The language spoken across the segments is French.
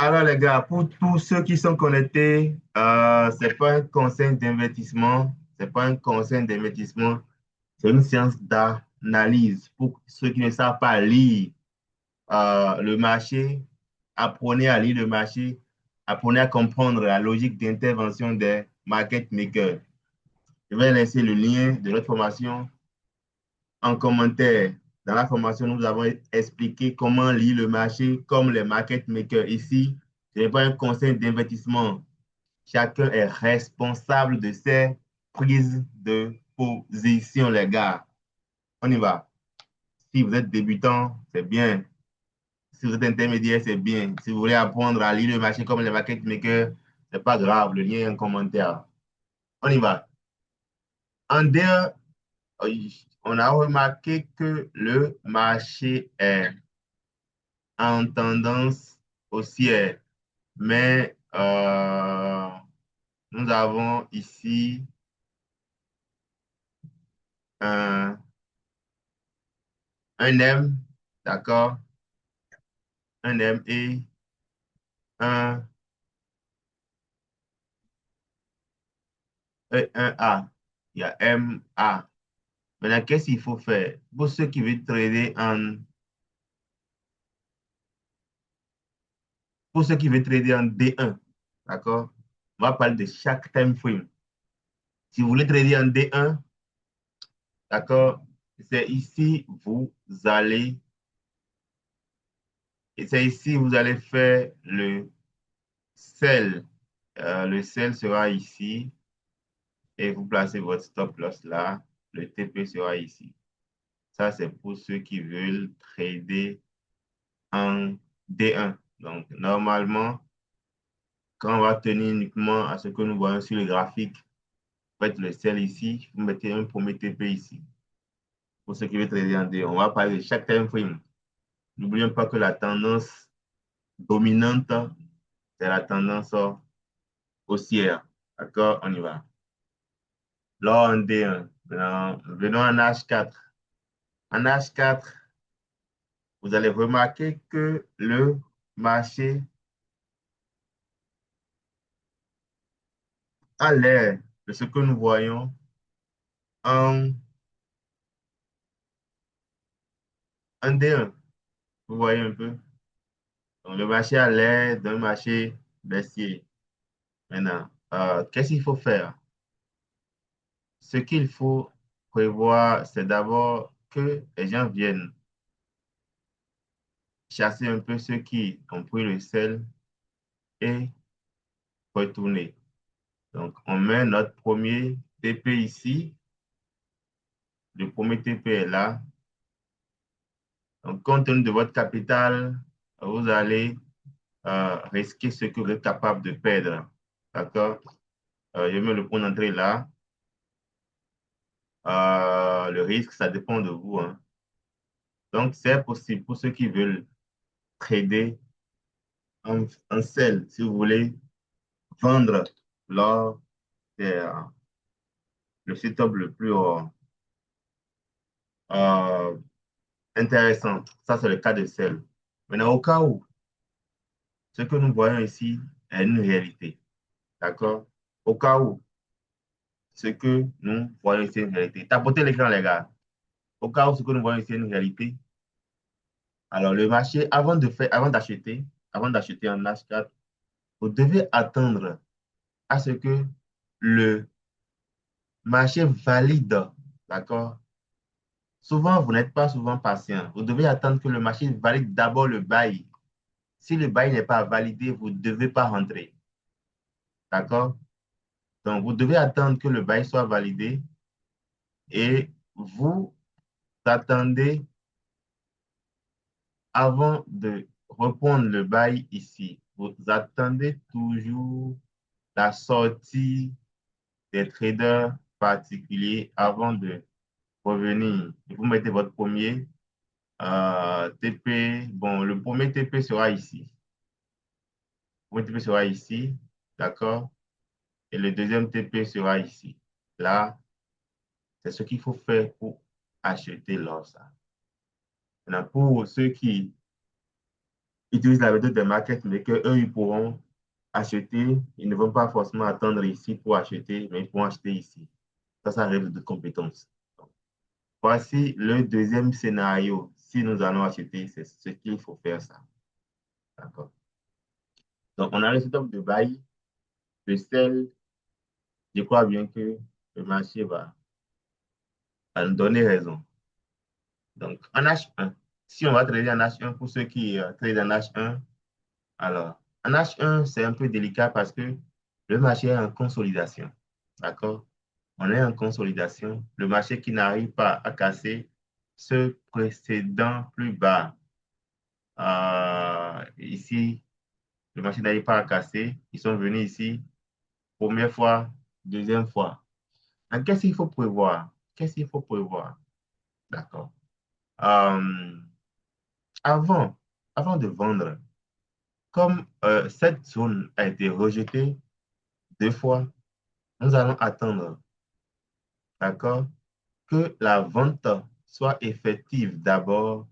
Alors, les gars, pour tous ceux qui sont connectés, ce n'est pas un conseil d'investissement, c'est pas un conseil d'investissement, c'est une séance d'analyse. Pour ceux qui ne savent pas lire le marché, apprenez à lire le marché, apprenez à comprendre la logique d'intervention des market makers. Je vais laisser le lien de notre formation en commentaire. Dans la formation, nous avons expliqué comment lire le marché comme les market makers. Ici, ce n'est pas un conseil d'investissement. Chacun est responsable de ses prises de position, les gars. On y va. Si vous êtes débutant, c'est bien. Si vous êtes intermédiaire, c'est bien. Si vous voulez apprendre à lire le marché comme les market makers, c'est pas grave. Le lien est en commentaire. On y va. En deux, on a remarqué que le marché est en tendance haussière. Mais nous avons ici un, un M, d'accord? Un M et un, un A. Il y a M, A. Maintenant, qu'est-ce qu'il faut faire? Pour ceux qui veulent trader pour ceux qui veulent trader en D1, d'accord? On va parler de chaque time frame. Si vous voulez trader en D1, d'accord? C'est ici, c'est ici, vous allez faire le sell. Le sell sera ici et vous placez votre stop loss là. Le TP sera ici. Ça, c'est pour ceux qui veulent trader en D1. Donc, normalement, quand on va tenir uniquement à ce que nous voyons sur le graphique, vous faites le sell ici, vous mettez un premier TP ici. Pour ceux qui veulent trader en D1, on va parler de chaque time frame. N'oublions pas que la tendance dominante, c'est la tendance haussière. D'accord? On y va. Là, en D1. Maintenant, venons en H4. En H4, vous allez remarquer que le marché a l'air de ce que nous voyons en, en D1. Vous voyez un peu? Donc, le marché a l'air d'un marché baissier. Maintenant, qu'est-ce qu'il faut faire? Ce qu'il faut prévoir, c'est d'abord que les gens viennent chasser un peu ceux qui ont pris le sel et retourner. Donc, on met notre premier TP ici. Le premier TP est là. Donc, compte tenu de votre capital, vous allez risquer ce que vous êtes capable de perdre. D'accord? Je mets le point d'entrée là. Le risque, ça dépend de vous, hein. Donc, c'est possible pour ceux qui veulent trader en sell, si vous voulez vendre lors le setup le plus euh, intéressant. Ça, c'est le cas de sell. Maintenant, au cas où, ce que nous voyons ici est une réalité. D'accord? Au cas où, ce que nous voyons ici est une réalité. Tapotez l'écran, les gars. Au cas où ce que nous voyons ici est une réalité. Alors, le marché, avant d'acheter un H4, vous devez attendre à ce que le marché valide. D'accord? Souvent, vous n'êtes pas souvent patient. Vous devez attendre que le marché valide d'abord le bail. Si le bail n'est pas validé, vous ne devez pas rentrer. D'accord? Donc, vous devez attendre que le bail soit validé et vous attendez avant de reprendre le bail ici. Vous attendez toujours la sortie des traders particuliers avant de revenir. Et vous mettez votre premier TP. Bon, le premier TP sera ici. Le premier TP sera ici, d'accord? Et le deuxième TP sera ici. Là, c'est ce qu'il faut faire pour acheter l'or. Maintenant, pour ceux qui utilisent la méthode des market makers, eux, ils pourront acheter. Ils ne vont pas forcément attendre ici pour acheter, mais ils pourront acheter ici. Ça règle de compétences. Voici le deuxième scénario. Si nous allons acheter, c'est ce qu'il faut faire ça. D'accord. Donc, on a le setup de bail, de sel. Je crois bien que le marché va nous donner raison. Donc, en H1, si on va trader en H1, pour ceux qui tradent en H1, alors, en H1, c'est un peu délicat parce que le marché est en consolidation. D'accord? On est en consolidation. Le marché qui n'arrive pas à casser ce précédent plus bas. Ici, le marché n'arrive pas à casser. Ils sont venus ici, première fois, deuxième fois. Donc, qu'est-ce qu'il faut prévoir? Qu'est-ce qu'il faut prévoir? D'accord. Euh, avant, avant de vendre, comme cette zone a été rejetée deux fois, nous allons attendre, d'accord, que la vente soit effective d'abord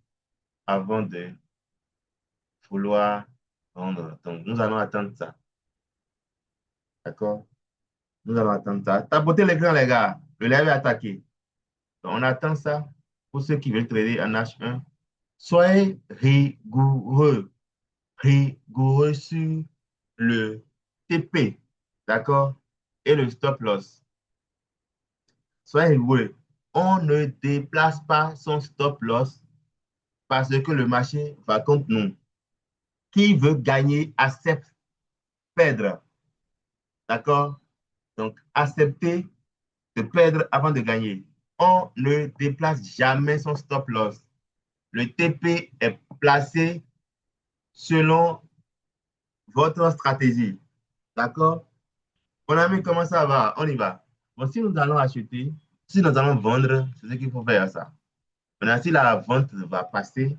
avant de vouloir vendre. Donc, nous allons attendre ça, d'accord? Nous allons attendre ça. Tapotez l'écran, les gars. Le live est attaqué. Donc, on attend ça pour ceux qui veulent trader en H1. Soyez rigoureux, rigoureux sur le TP, d'accord? Et le stop loss. Soyez rigoureux. On ne déplace pas son stop loss parce que le marché va contre nous. Qui veut gagner accepte perdre. D'accord? Donc, accepter de perdre avant de gagner. On ne déplace jamais son stop loss. Le TP est placé selon votre stratégie. D'accord? Mon ami, comment ça va? On y va. Bon, si nous allons acheter, si nous allons vendre, c'est ce qu'il faut faire ça. Maintenant, si la vente va passer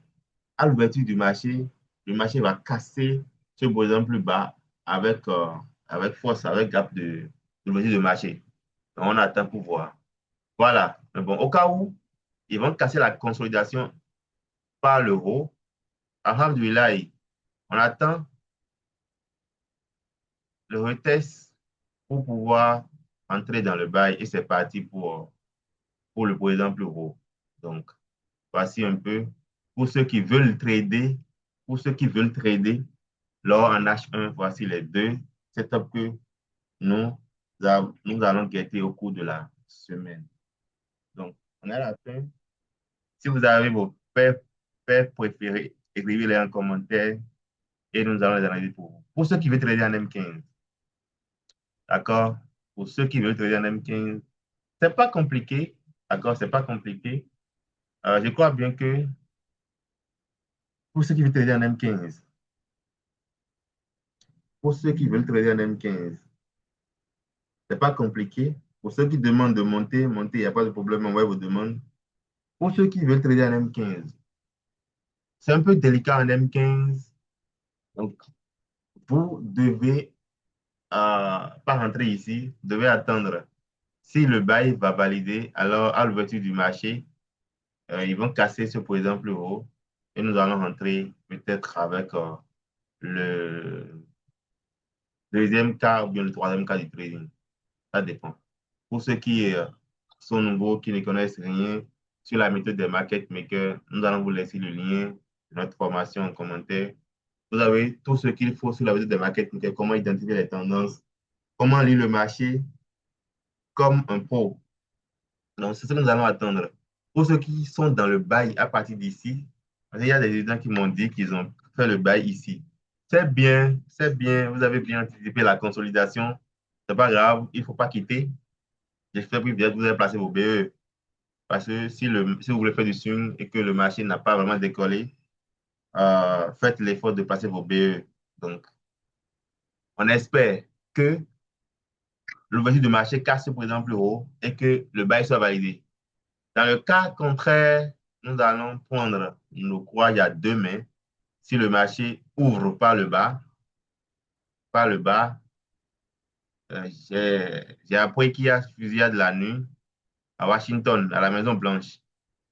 à l'ouverture du marché, le marché va casser ce besoin plus bas avec, avec force, avec gap de l'ouverture du marché. Donc, on attend pour voir. Voilà. Mais bon, au cas où, ils vont casser la consolidation par le haut. Alhamdulillah, on attend le retest pour pouvoir entrer dans le bail et c'est parti pour le présent plus haut. Donc, voici un peu pour ceux qui veulent trader, pour ceux qui veulent trader, lors en H1, voici les deux setups que nous, nous allons guetter au cours de la semaine. Donc, on est à la fin. Si vous avez vos paires préférées, écrivez-les en commentaire et nous allons les analyser pour vous. Pour ceux qui veulent trader en M15, d'accord? Pour ceux qui veulent trader en M15, c'est pas compliqué, d'accord? C'est pas compliqué. Je crois bien que pour ceux qui veulent trader en M15, pour ceux qui veulent trader en M15, c'est pas compliqué. Pour ceux qui demandent de monter, monter, il n'y a pas de problème, envoyez vos demandes. Pour ceux qui veulent trader en M15, c'est un peu délicat en M15. Donc, vous devez pas rentrer ici, vous devez attendre. Si le bail va valider, alors à l'ouverture du marché, ils vont casser ce présent plus haut et nous allons rentrer peut-être avec le deuxième cas ou bien le troisième cas du trading. Ça dépend. Pour ceux qui sont nouveaux, qui ne connaissent rien sur la méthode des market makers, nous allons vous laisser le lien de notre formation en commentaire. Vous avez tout ce qu'il faut sur la méthode des market makers, comment identifier les tendances, comment lire le marché comme un pro. Donc, c'est ce que nous allons attendre. Pour ceux qui sont dans le bail à partir d'ici, il y a des étudiants qui m'ont dit qu'ils ont fait le bail ici. C'est bien, vous avez bien anticipé la consolidation. C'est pas grave, il ne faut pas quitter. J'espère que vous avez placé vos BE. Parce que si vous voulez faire du swing et que le marché n'a pas vraiment décollé, faites l'effort de passer vos BE. Donc, on espère que l'ouverture du marché casse ce présent plus haut et que le bail soit validé. Dans le cas contraire, nous allons prendre nos croix il y a demain. Si le marché ouvre par le bas, j'ai appris qu'il y a fusillade la nuit à Washington, à la Maison Blanche.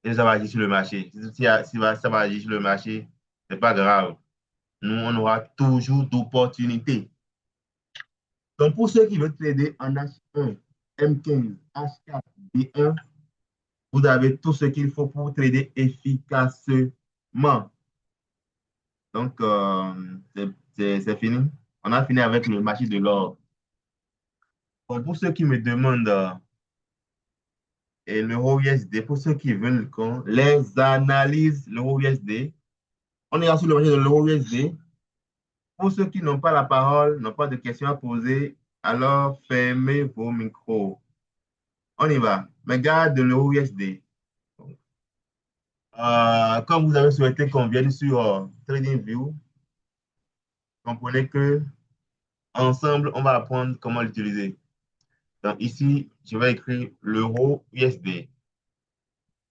Et ça va agir sur le marché. Si ça va agir sur le marché, c'est pas grave. on aura toujours d'opportunités. Donc, pour ceux qui veulent trader en H1, M15, H4, B1, vous avez tout ce qu'il faut pour trader efficacement. Donc, c'est fini. On a fini avec le marché de l'or. Bon, pour ceux qui me demandent et l'euro USD, pour ceux qui veulent les analyses, l'euro USD, on est sur le marché de l'euro USD. Pour ceux qui n'ont pas la parole, n'ont pas de questions à poser, alors fermez vos micros. On y va. Mais garde l'euro USD. Comme vous avez souhaité qu'on vienne sur TradingView, comprenez que ensemble, on va apprendre comment l'utiliser. Donc ici, je vais écrire l'euro USD.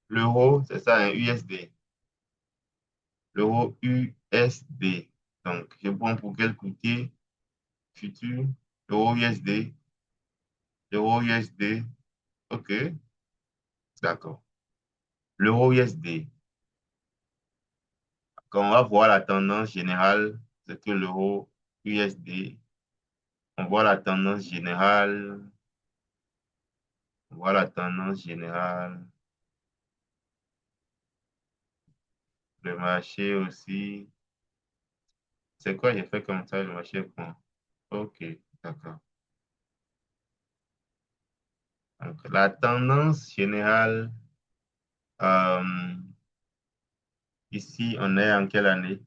L'euro, c'est ça, un USD. L'euro USD. Donc, je prends pour quel courtier futur. L'euro USD. L'euro USD. OK, d'accord. L'euro USD. Quand on va voir la tendance générale, c'est que l'euro USD, on voit la tendance générale. On voit la tendance générale. Le marché aussi. C'est quoi j'ai fait comme ça, le marché prend? OK, d'accord. Donc, la tendance générale, euh, ici, on est en quelle année?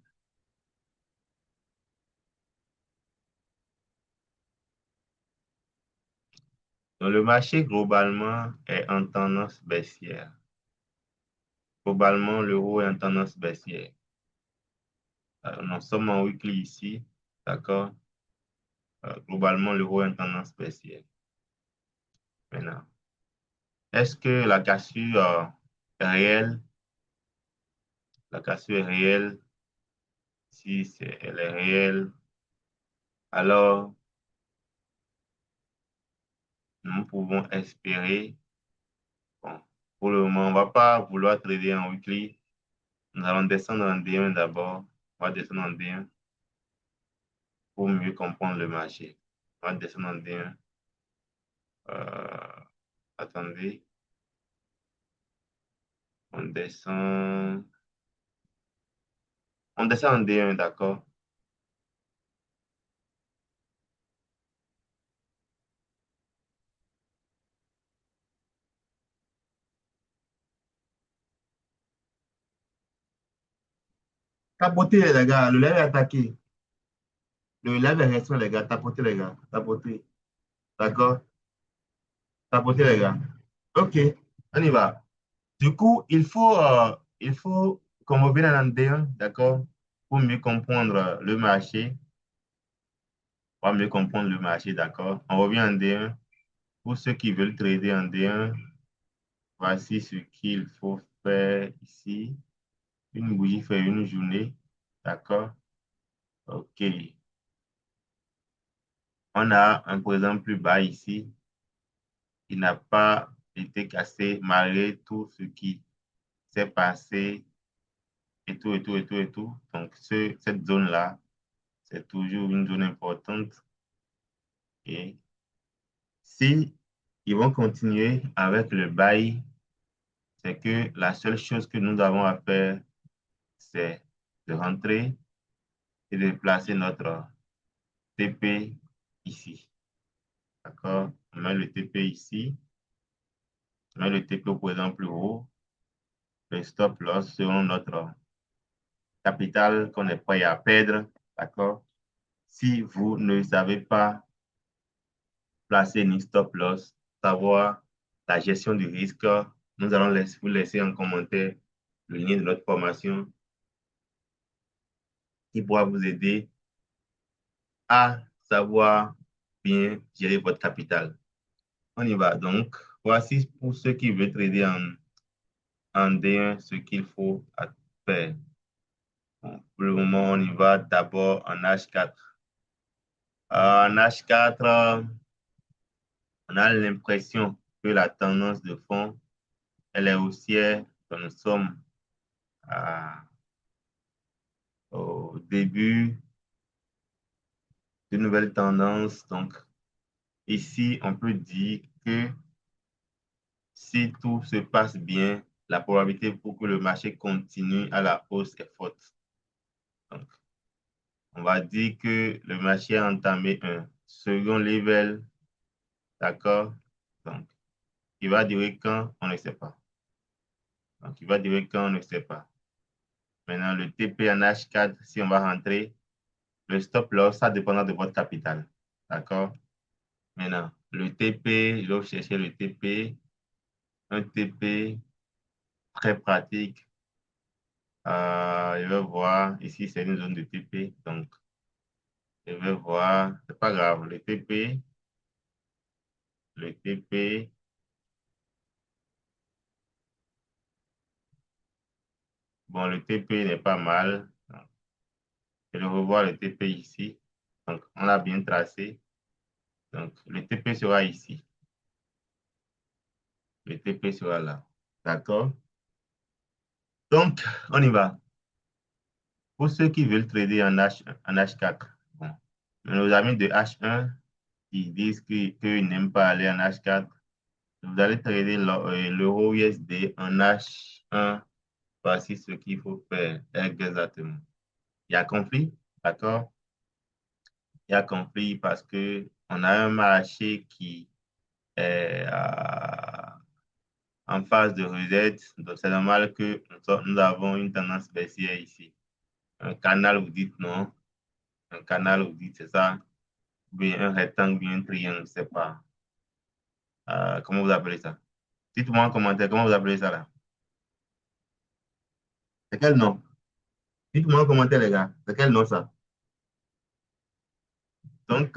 Donc, le marché, globalement, est en tendance baissière. Globalement, l'euro est en tendance baissière. Nous sommes en weekly ici, d'accord? Globalement, l'euro est en tendance baissière. Maintenant, est-ce que la cassure est réelle? La cassure est réelle. Si elle est réelle, alors nous pouvons espérer. Bon, pour le moment, on ne va pas vouloir trader en weekly. Nous allons descendre en D1 d'abord. On va descendre en D1 pour mieux comprendre le marché. On va descendre en D1. Euh, attendez. On descend. On descend en D1, d'accord? Tapotez, les gars. Le live est attaqué. Le live est restreint, les gars. Tapotez, les gars. Tapotez. D'accord? Tapotez, les gars. OK. On y va. Du coup, il faut qu'on revienne en D1, d'accord? Pour mieux comprendre le marché. Pour mieux comprendre le marché, d'accord? On revient en D1. Pour ceux qui veulent trader en D1, voici ce qu'il faut faire ici. Une bougie fait une journée, d'accord? OK. On a un présent plus bas ici qui n'a pas été cassé malgré tout ce qui s'est passé et tout, et tout, et tout, et tout. Donc, cette zone-là, c'est toujours une zone importante. Et si ils vont continuer avec le bail, c'est que la seule chose que nous avons à faire, c'est de rentrer et de placer notre TP ici. D'accord? On met le TP ici. On met le TP au présent plus haut. Le stop loss selon notre capital qu'on est prêt à perdre. D'accord? Si vous ne savez pas placer ni stop loss, savoir la gestion du risque, nous allons vous laisser en commentaire le lien de notre formation qui pourra vous aider à savoir bien gérer votre capital. On y va. Donc, voici pour ceux qui veulent trader en D1 ce qu'il faut faire. Bon, pour le moment, on y va d'abord en H4. En H4, on a l'impression que la tendance de fond, elle est haussière. Nous sommes au début de nouvelles tendances. Donc, ici, on peut dire que si tout se passe bien, la probabilité pour que le marché continue à la hausse est forte. Donc, on va dire que le marché a entamé un second level, d'accord? Donc, il va durer quand? On ne sait pas. Donc, il va durer quand? On ne sait pas. Maintenant, le TP en H4, si on va rentrer, le stop loss, ça dépendra de votre capital. D'accord? Maintenant, le TP, je vais chercher le TP. Un TP très pratique. Je vais voir, ici, c'est une zone de TP. Donc, je vais voir, c'est pas grave. Le TP, bon, le TP n'est pas mal. Je vais revoir le TP ici. Donc, on l'a bien tracé. Donc, le TP sera ici. Le TP sera là. D'accord? Donc, on y va. Pour ceux qui veulent trader en H4, bon, nos amis de H1 qui disent qu'ils n'aiment pas aller en H4, vous allez trader l'euro USD en H1. Voici ce qu'il faut faire exactement. Il y a compris? D'accord? Il y a compris parce que on a un marché qui est en phase de reset. Donc, c'est normal que nous avons une tendance baissière ici. Un canal, vous dites non. Un canal, vous dites c'est ça. Bien un rectangle, bien un triangle, je ne sais pas. Comment vous appelez ça? Dites-moi en commentaire comment vous appelez ça là. C'est quel nom? Dites-moi en commentaire, les gars. C'est quel nom ça? Donc,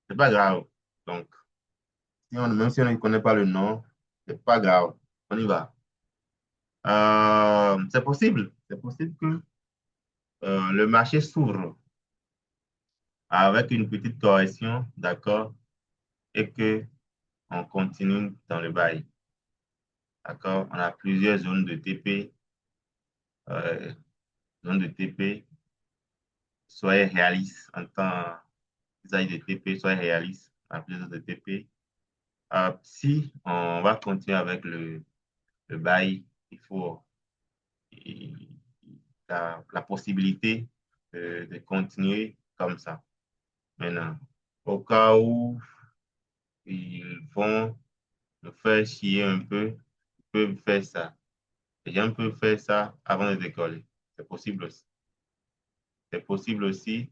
c'est pas grave. Donc, même si on ne connaît pas le nom, c'est pas grave. On y va. C'est possible. C'est possible que le marché s'ouvre avec une petite correction, d'accord, et que on continue dans le bail. D'accord? On a plusieurs zones de TP. Euh, Zones de TP. Soyez réaliste en temps d'usage de TP, soyez réaliste en plusieurs zones de TP. Si on va continuer avec le bail, il faut il- la possibilité de continuer comme ça. Maintenant, au cas où ils vont nous faire chier un peu, ils peuvent faire ça. Les gens peuvent faire ça avant de décoller. C'est possible aussi. C'est possible aussi,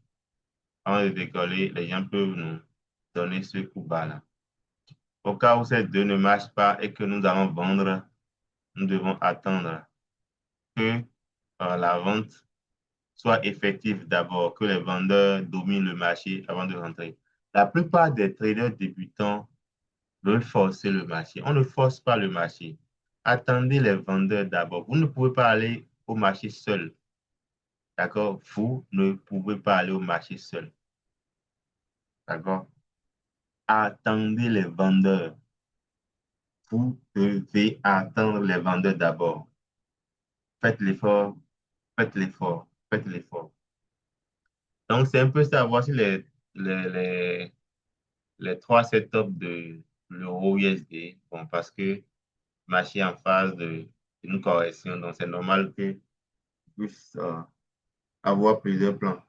avant de décoller, les gens peuvent nous donner ce coup bas-là. Au cas où ces deux ne marchent pas et que nous allons vendre, nous devons attendre que la vente soit effective d'abord, que les vendeurs dominent le marché avant de rentrer. La plupart des traders débutants veulent forcer le marché. On ne force pas le marché. Attendez les vendeurs d'abord. Vous ne pouvez pas aller au marché seul. D'accord? Vous ne pouvez pas aller au marché seul. D'accord? Attendez les vendeurs. Vous devez attendre les vendeurs d'abord. Faites l'effort, faites l'effort, faites l'effort. Donc, c'est un peu ça. Voici les, les, les trois setups de l'euro USD. Bon, parce que le marché est en phase d'une correction. Donc, c'est normal que puisse avoir plusieurs plans.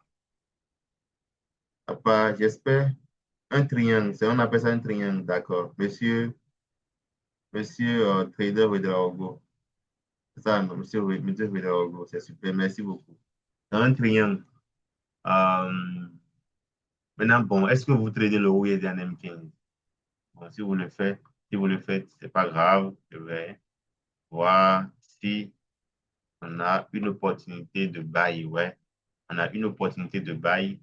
J'espère, un triangle, on appelle ça un triangle, d'accord. Monsieur Trader Wedraogo. C'est ça, non, monsieur Wedraogo, c'est super, merci beaucoup. Dans un triangle. Euh, Maintenant, bon, est-ce que vous tradez le OUSD en M15? Bon, si vous le faites, c'est pas grave. Je vais voir si on a une opportunité de buy, ouais. On a une opportunité de buy.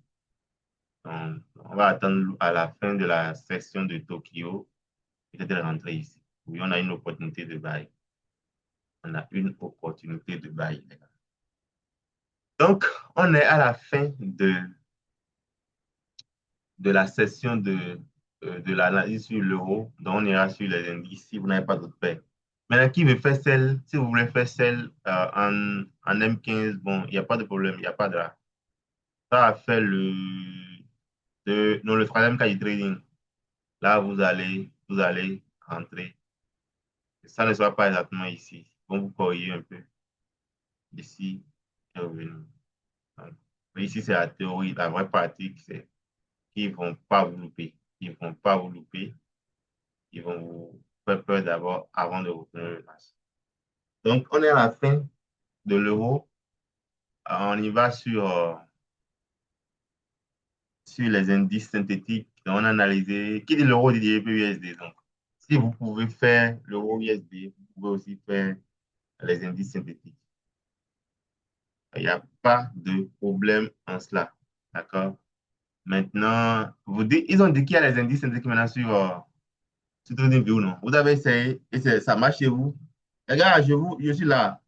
On va attendre à la fin de la session de Tokyo, peut-être rentrer ici. Oui, on a une opportunité de buy. On a une opportunité de buy. Donc, on est à la fin de la session de l'analyse sur l'euro. Donc, on ira sur les indices si vous n'avez pas d'autres paires. Maintenant, qui veut faire celle, si vous voulez faire celle en M15, bon, il n'y a pas de problème, il n'y a pas de là. Ça va faire non, le troisième cas du trading. Là, vous allez rentrer. Ça ne sera pas exactement ici. Bon, vous corriger un peu ici et revenir. Donc, mais ici, c'est la théorie. La vraie pratique, c'est qu'ils ne vont pas vous louper. Ils ne vont pas vous louper. Ils vont vous faire peur d'abord avant de retenir le match. Donc, on est à la fin de l'euro. On y va sur les indices synthétiques. On a analysé. Qui dit l'euro dit USD. Donc, si vous pouvez faire l'euro USD, vous pouvez aussi faire les indices synthétiques. Il n'y a pas de problème en cela. D'accord? Maintenant, ils ont dit qu'il y a les indices synthétiques maintenant sur TradingView, non? Vous avez essayé et ça marche chez vous. Les gars, je suis là.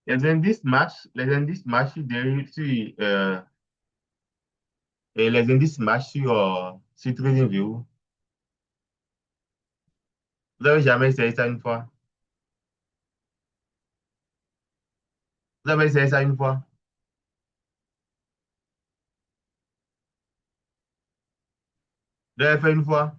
Les indices marchent et les indices marchent sur TradingView. Vous avez jamais essayé ça une fois? Vous avez essayé ça une fois? Vous l'avez fait une fois?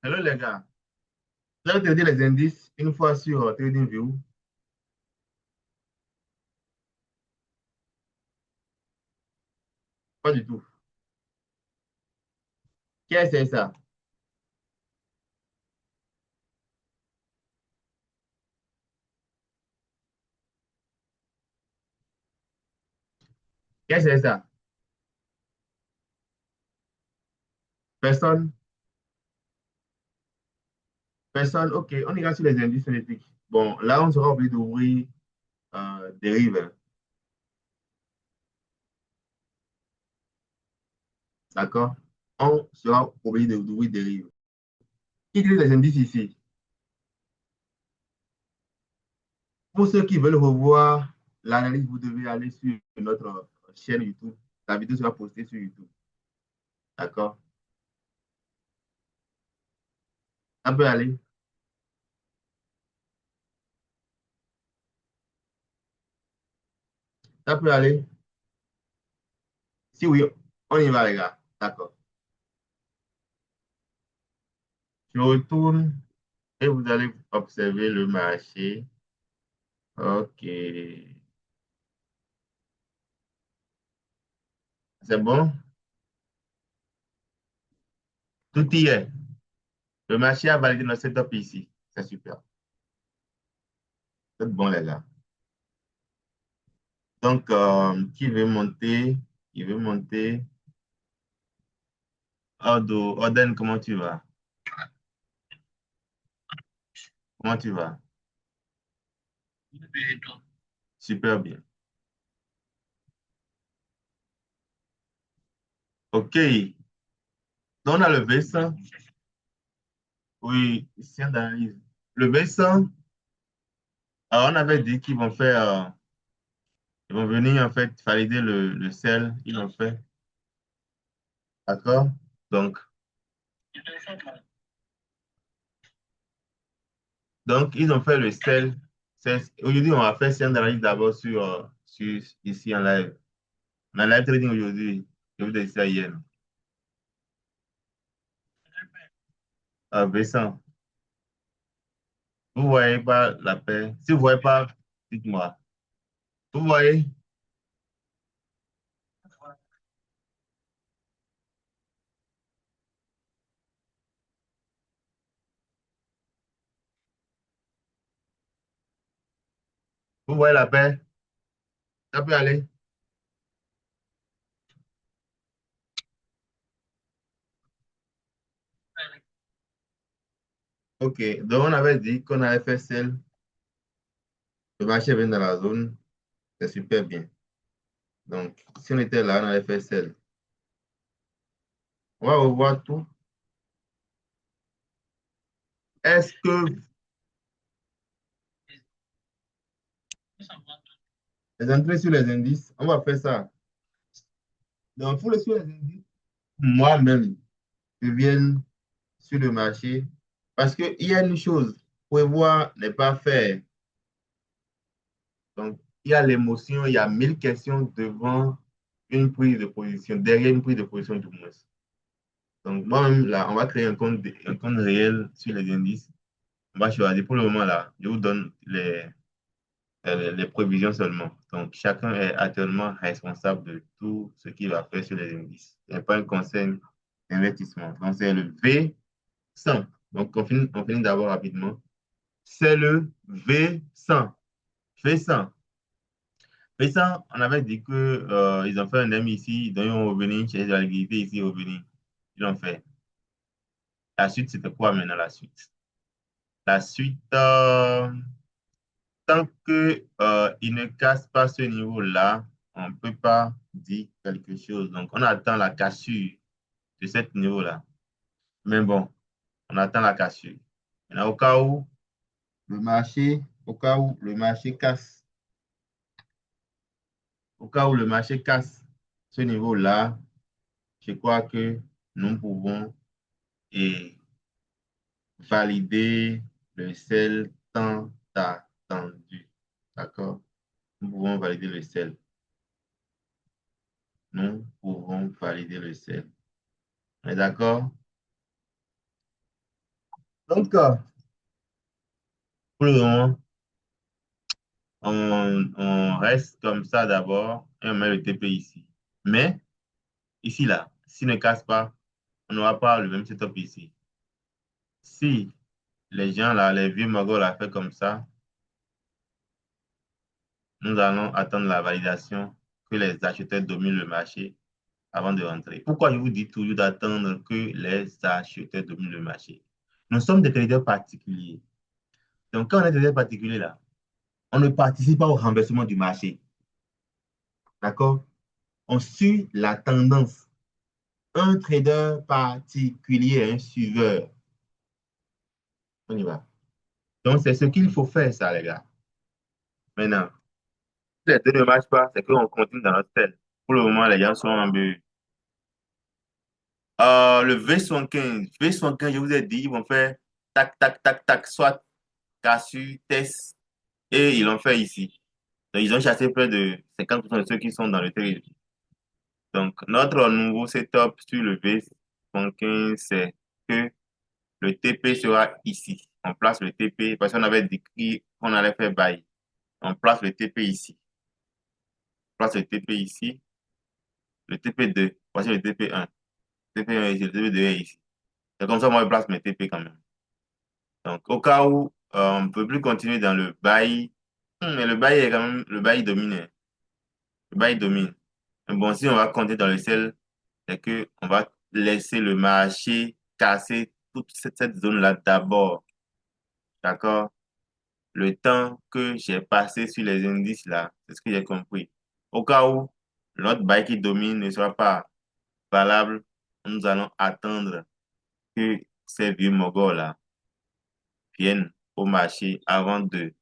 Hello les gars. Vous avez testé les indices une fois sur TradingView? Pas du tout. Qui a essayé ça? Qui a essayé ça? Personne? Personne? Ok, on ira sur les indices synthétiques. Bon, là, on sera obligé d'ouvrir dérive. D'accord? On sera obligé d'ouvrir dérive. Qui utilise les indices ici? Pour ceux qui veulent revoir l'analyse, vous devez aller sur notre chaîne YouTube. La vidéo sera postée sur YouTube. D'accord? Ça peut aller. Ça peut aller. Si oui, on y va, les gars. D'accord. Je retourne et vous allez observer le marché. OK. C'est bon? Tout y est. Le marché a validé notre setup ici. C'est super. C'est bon, les gars. Donc, qui veut monter? Il veut monter. Oden, comment tu vas? Comment tu vas? Super bien. OK. Donc, on a le V100. Oui, ici, on analyse. Le V100, on avait dit qu'ils vont faire, ils vont venir en fait valider le sel. Ils l'ont fait. D'accord? Donc, ils ont fait le sel. Aujourd'hui, on va faire une analyse d'abord ici en live. On a live trading aujourd'hui. Je vous ai dit ça hier. V100, vous voyez pas la paix. Si vous voyez pas, dites-moi. Vous voyez? Vous voyez la paire? Ça peut aller. OK. Donc, on avait dit qu'on avait fait celle. Le marché vient dans la zone. C'est super bien. Donc, si on était là, on avait fait celle. On va revoir tout. Est-ce que les entrées sur les indices, on va faire ça. Donc, pour les sur les indices, moi-même, je viens sur le marché parce qu'il y a une chose, prévoir n'est pas faire. Donc, il y a l'émotion, il y a 1000 questions devant une prise de position, derrière une prise de position du moins. Donc, moi-même, là, on va créer un compte réel sur les indices. On va choisir pour le moment, là, je vous donne les prévisions seulement. Donc, chacun est actuellement responsable de tout ce qu'il va faire sur les indices. Il n'y a pas un conseil d'investissement. Donc, c'est le V100. Donc, on finit d'abord rapidement. C'est le V100. V100. V100, on avait dit que, ils ont fait un M ici, donc ils vont revenir chercher de la liquidité ici, revenir. Ils l'ont fait. La suite, c'était quoi maintenant la suite? La suite, tant que, il ne casse pas ce niveau-là, on ne peut pas dire quelque chose. Donc, on attend la cassure de ce niveau-là. Mais bon, on attend la cassure. Maintenant, au cas où le marché casse, au cas où le marché casse ce niveau-là, je crois que nous pouvons et valider le sel tant attendu. D'accord? Nous pouvons valider le sel. Nous pouvons valider le sel. On est d'accord? Donc, pour le moment, on reste comme ça d'abord et on met le TP ici. Mais, ici, là, s'il ne casse pas, on n'aura pas le même setup ici. Si les gens, là, les vieux magots, l'ont fait comme ça, nous allons attendre la validation que les acheteurs dominent le marché avant de rentrer. Pourquoi je vous dis toujours d'attendre que les acheteurs dominent le marché? Nous sommes des traders particuliers. Donc, quand on est des traders particuliers, là, on ne participe pas au renversement du marché. D'accord? On suit la tendance. Un trader particulier, un suiveur. On y va. Donc, c'est ce qu'il faut faire, ça, les gars. Maintenant, si les deux ne marchent pas, c'est qu'on continue dans notre style. Pour le moment, les gens sont en peu. Le V75, V75, je vous ai dit, ils vont faire tac, tac, tac, tac, soit cassure, test, et ils l'ont fait ici. Donc, ils ont chassé près de 50% de ceux qui sont dans le trade. Donc, notre nouveau setup sur le V75, c'est que le TP sera ici. On place le TP parce qu'on avait décrit qu'on allait faire buy. On place le TP ici. On place le TP ici. Le TP2. Voici le TP1. TP1 ici. Le TP2 est ici. C'est comme ça moi je place mes TP quand même. Donc, au cas où on ne peut plus continuer dans le buy, mais le buy est quand même, le buy domine, hein. Le buy domine. Mais bon, si on va compter dans le sel, c'est que on va laisser le marché casser toute cette zone-là d'abord. D'accord? Le temps que j'ai passé sur les indices là, c'est ce que j'ai compris. Au cas où notre bail qui domine ne sera pas valable, nous allons attendre que ces vieux mogols là viennent au marché avant de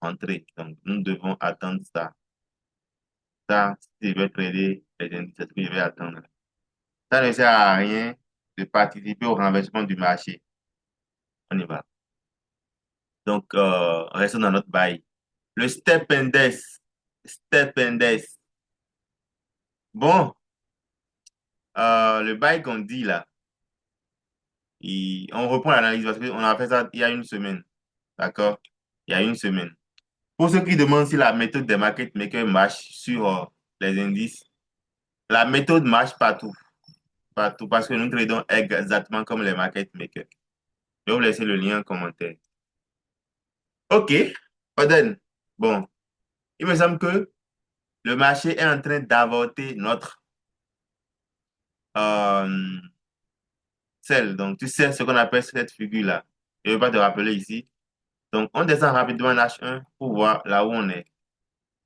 rentrer. Donc, nous devons attendre ça. Ça, si je vais trader les indices, c'est ce que je vais attendre. Ça ne sert à rien de participer au renversement du marché. On y va. Donc, restons dans notre bail. Le step index. Step index. Bon, le bail qu'on dit là, on reprend l'analyse parce qu'on a fait ça il y a une semaine. D'accord? Il y a une semaine. Pour ceux qui demandent si la méthode des market makers marche sur les indices, la méthode marche partout. Partout parce que nous tradons exactement comme les market makers. Je vais vous laisser le lien en commentaire. OK, Oden. Bon, Il me semble que le marché est en train d'avorter notre euh, celle. Donc, tu sais ce qu'on appelle cette figure-là. Je ne vais pas te rappeler ici. Donc, on descend rapidement en H1 pour voir là où on est.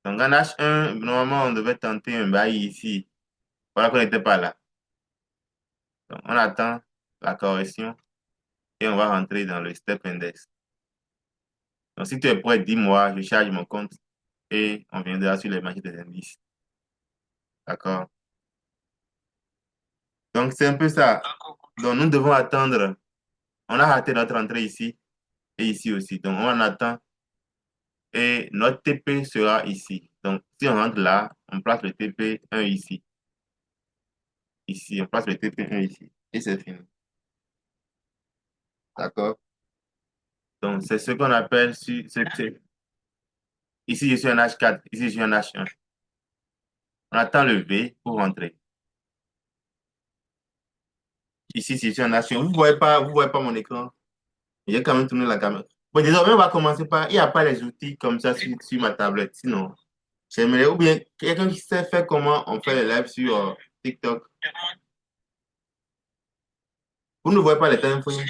Donc, en H1, normalement, on devait tenter un bail ici. Voilà qu'on n'était pas là. Donc, on attend la correction et on va rentrer dans le step index. Donc, si tu es prêt, dis-moi, je charge mon compte et on viendra sur les marchés des indices. D'accord? Donc, c'est un peu ça. Donc, nous devons attendre. On a raté notre entrée ici et ici aussi. Donc, on attend et notre TP sera ici. Donc, si on rentre là, on place le TP1 ici. Ici, on place le TP1 ici. Et c'est fini. D'accord? Donc, c'est ce qu'on appelle, ici, je suis en H4, ici, je suis en H1. On attend le V pour rentrer. Ici, si je suis en H1, vous voyez pas mon écran. J'ai quand même tourné la caméra. Bon, désormais, on va commencer par, il n'y a pas les outils comme ça sur ma tablette. Sinon, j'aimerais, ou bien quelqu'un qui sait faire comment on fait les lives sur TikTok. Vous ne voyez pas les time frames?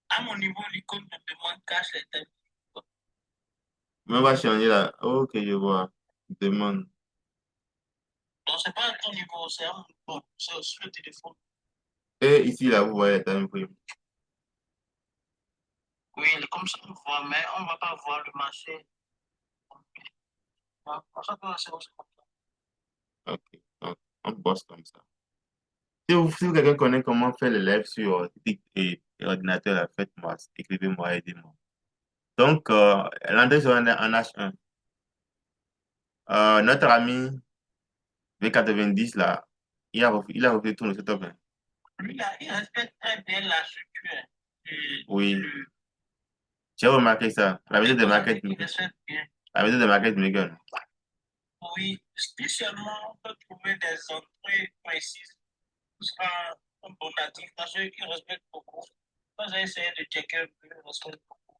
À mon niveau, l'icône me demande cache les time. Mais on va changer là. Ok, je vois. Demande. Non, c'est pas à ton niveau, c'est à mon niveau. C'est sur le téléphone. Et ici, là, vous voyez les time frames. Oui, comme ça, on voit, mais on ne va pas voir le marché. Ok, donc, on bosse comme ça. Si quelqu'un connaît comment faire le live sur et ordinateur, là, faites-moi, écrivez-moi, aidez-moi. Donc, l'entrée sera en H1. Notre ami V90, là, il a refait tout le setup. Hein. Lui, là, il respecte très bien la structure. Oui, j'ai remarqué ça. La méthode de market, la méthode de market maker. Oui, spécialement, on peut trouver des entrées précises sera un bon natif parce qu'il respecte beaucoup. Moi, j'ai essayé de checker un peu, il respecte beaucoup.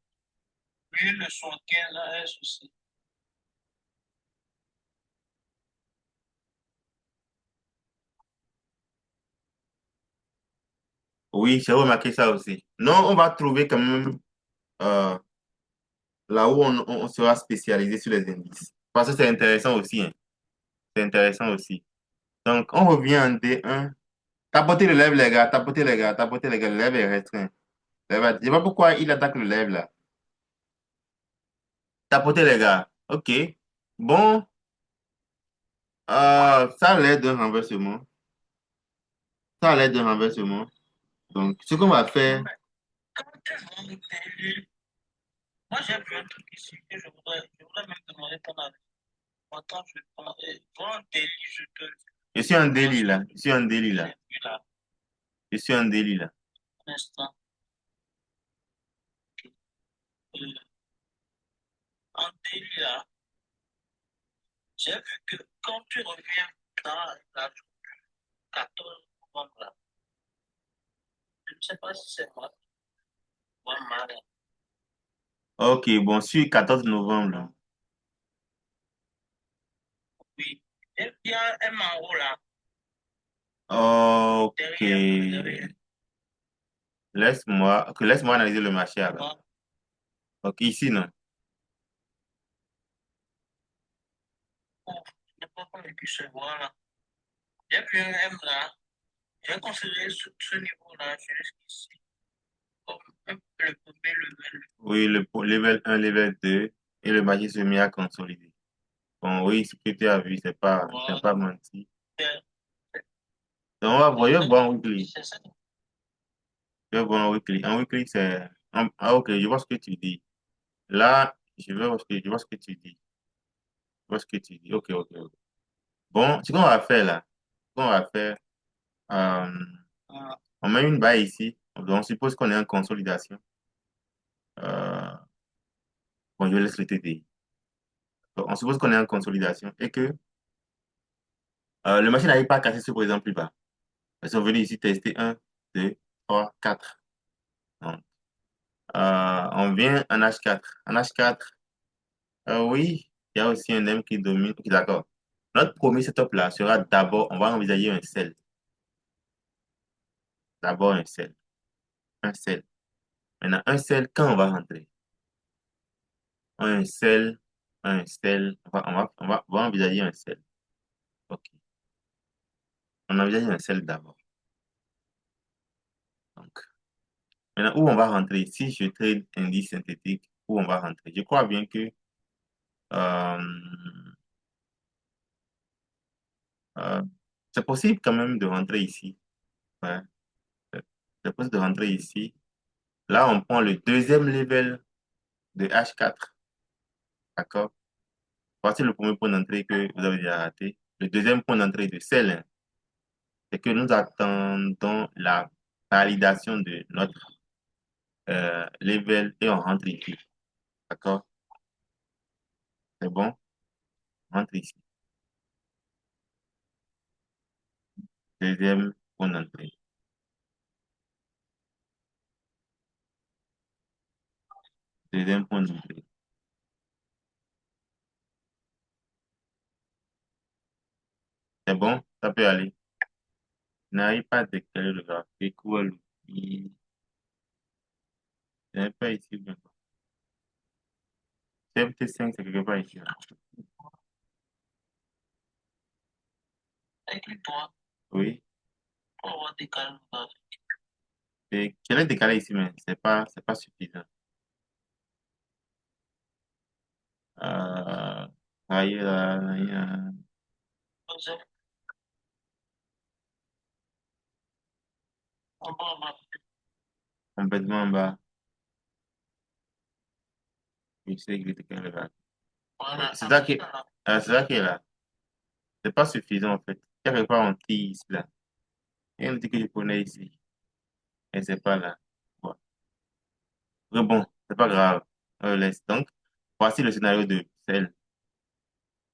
Lui, le soutien, là, est un souci. Oui, j'ai remarqué ça aussi. Non, on va trouver quand même euh, là où on sera spécialisé sur les indices. Parce que c'est intéressant aussi. Hein. C'est intéressant aussi. Donc, on revient en D1. Tapotez le lèvre, les gars. Tapotez les gars. Tapotez les gars. Le lèvre est restreint. Je sais pas pourquoi il attaque le lèvre là. Tapotez les gars. OK. Bon, ça a l'air d'un renversement. Ça a l'air d'un renversement. Donc, ce qu'on va faire. Moi, j'ai vu un truc ici que je voudrais même demander ton avis. Attends, je vais prendre. Bon, délit, je te. Je suis en délit là. Je suis en délit là. Je suis en délit là. Un instant. Euh, En délit là, j'ai vu que quand tu reviens dans la 14 novembre là, je ne sais pas si c'est moi ou un malin. Ok, bon, sur 14 novembre. Là. Oui. Et il y a un en haut là. Ok. Derrière. Laisse-moi analyser le marché alors. Ok, ici, non? Oh, je n'ai pas pu se voir là. J'ai vu un M là. J'ai considéré ce niveau-là jusqu'ici comme le premier level. Oui, level 1, level 2, et le marché se met à consolider. Bon, oui, ce que tu as vu, c'est pas menti. Donc, on va voir, je vais voir en weekly. Je vais voir en weekly. En weekly, c'est... Ah, ok, je vois ce que tu dis. Là, je vois ce que tu dis. Je vois ce que tu dis. Ok, ok, ok. Bon, ce qu'on va faire là, ce qu'on va faire, euh, on met une baille ici. Donc, on suppose qu'on est en consolidation. Euh, bon, je laisse le TDI. Donc, on suppose qu'on est en consolidation et que le marché n'arrive pas à casser ce président plus bas. Ils sont venus ici tester un 2 3 4. Donc, On vient en H4. En H4, oui, il y a aussi un M qui domine. Ok, d'accord. Notre premier setup là sera d'abord, on va envisager un sel. D'abord un sel. Un sel. Maintenant, un sel, quand on va rentrer? Un sel, un sel. On va envisager un sel. Ok. On envisage un sel d'abord. Donc, maintenant, où on va rentrer? Si je trade indice synthétique, où on va rentrer? Je crois bien que euh, euh, c'est possible quand même de rentrer ici. Ouais, c'est c'est possible de rentrer ici. Là, on prend le deuxième level de H4. D'accord? Voici le premier point d'entrée que vous avez déjà raté. Le deuxième point d'entrée de celle, hein, c'est que nous attendons la validation de notre level et on rentre ici. D'accord? C'est bon? On rentre ici. Deuxième point d'entrée. Deuxième point d'entrée. C'est bon? Ça peut aller. N'arrive pas à décaler le graphique ou à l'outil. Ce n'est pas ici. CFT5, c'est quelque part ici. Là. Oui. Je l'ai décalé ici, mais c'est pas suffisant. Euh, aïe, complètement en bas. Je sais que j'ai décalé le graphique. C'est ça qui est là. C'est pas suffisant, en fait. Quelque part, on tire ici, là. Et on dit que je prenais ici. Et c'est pas là. Bon. Mais bon, c'est pas grave. On laisse. Donc, voici le scénario de celle.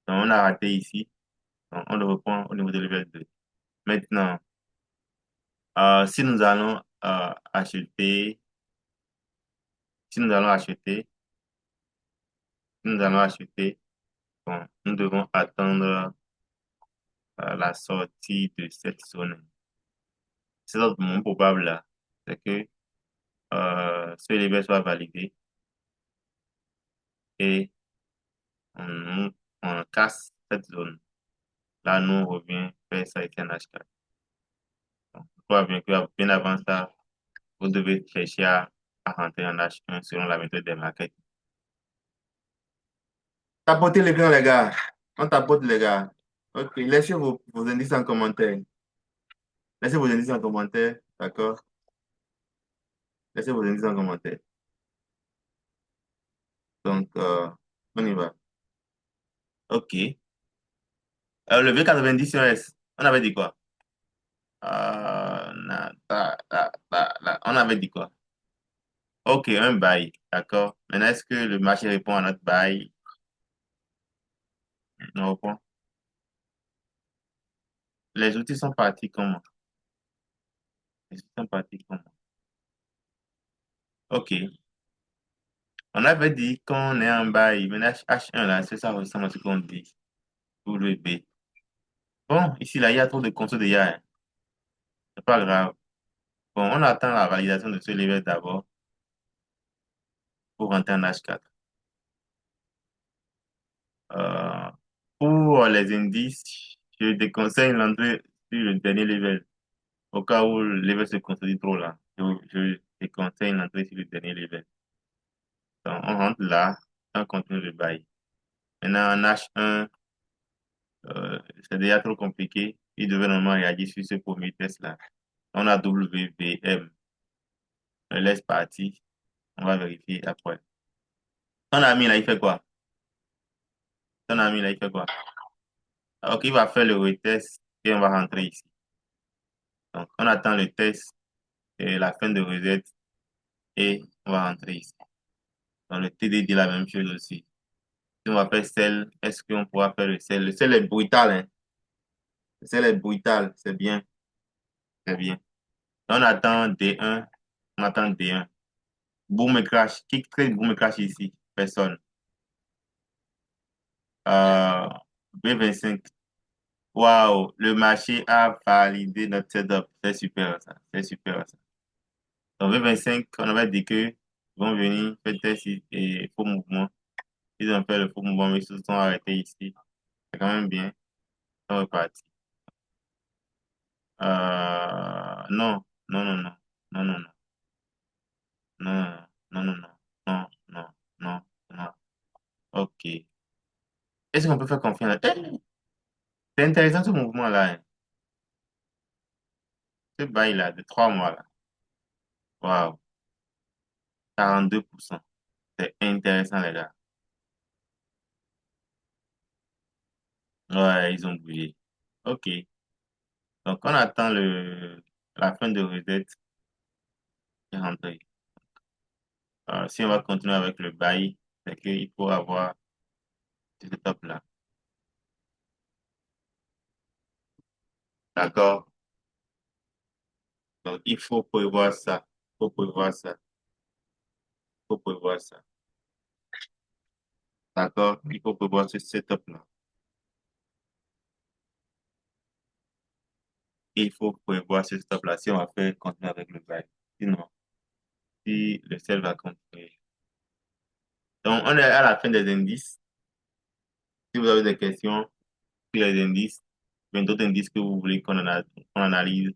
Donc, on a raté ici. Donc, on le reprend au niveau de level 2. Maintenant, si nous allons acheter, si nous allons acheter, si nous allons acheter, bon, nous devons attendre la sortie de cette zone. C'est notre moment probable là. C'est que ce level soit validé et on, on casse cette zone. Là, nous, on revient faire ça avec un H4. Donc, je crois bien que bien avant ça, vous devez chercher à rentrer en H1 selon la méthode des maquettes. Tapotez l'écran, les gars. On tapote, les gars. Ok, laissez vos indices en commentaire. Laissez vos indices en commentaire, d'accord? Laissez vos indices en commentaire. Donc, on y va. Ok. Le V90 S, on avait dit quoi? On avait dit quoi? Ok, un bail, d'accord. Maintenant, est-ce que le marché répond à notre bail? On répond. Les outils sont partis comment? Les outils sont partis comment? Ok. On avait dit qu'on est en bail. Maintenant, H1, là, c'est ça ressemble à ce qu'on dit pour le B. Bon, ici, là, il y a trop de consos déjà. Hein. C'est pas grave. Bon, on attend la validation de ce level d'abord pour rentrer en H4. Euh, pour les indices, je déconseille l'entrée sur le dernier level. Au cas où le level se construit trop là, je déconseille l'entrée sur le dernier level. Donc, on rentre là, on continue le bail. Maintenant, en H1, c'est déjà trop compliqué. Il devait normalement réagir sur ce premier test là. On a WVM. On le laisse partir. On va vérifier après. Ton ami là, il fait quoi? Ton ami là, il fait quoi? Ok, il va faire le retest et on va rentrer ici. Donc, on attend le test et la fin de reset et on va rentrer ici. Donc, le TD dit la même chose aussi. Si on va faire sel, est-ce qu'on pourra faire le sel? Le sel est brutal, hein? Le sel est brutal, c'est bien, c'est bien. On attend D1, on attend D1. Boom et crash. Qui trade boom et crash ici? Personne. Euh, B25. Waouh, le marché a validé notre setup. C'est super ça. C'est super ça. Donc V25, on avait dit que ils vont venir faire test et faux mouvement. Ils ont fait le faux mouvement, mais ils se sont arrêtés ici. C'est quand même bien. Ils sont repartis. Non, non, non, non, non, non, non, non, non, non, non, non, non, non, non. Ok. Est-ce qu'on peut faire confiance? C'est intéressant ce mouvement-là, hein. Ce bail-là de 3 mois là. Waouh, 42%. C'est intéressant, les gars. Ouais, ils ont bougé. Ok. Donc, on attend la fin de reset et rentrer. Si on va continuer avec le bail, c'est qu'il faut avoir cette étape-là. D'accord? Donc, il faut prévoir ça. Il faut prévoir ça. Il faut prévoir ça. D'accord? Il faut prévoir ce setup-là. Il faut prévoir ce setup-là si on va faire continuer avec le bail. Sinon, si le sel va continuer. Donc, on est à la fin des indices. Si vous avez des questions sur les indices, bien d'autres indices que vous voulez qu'on analyse,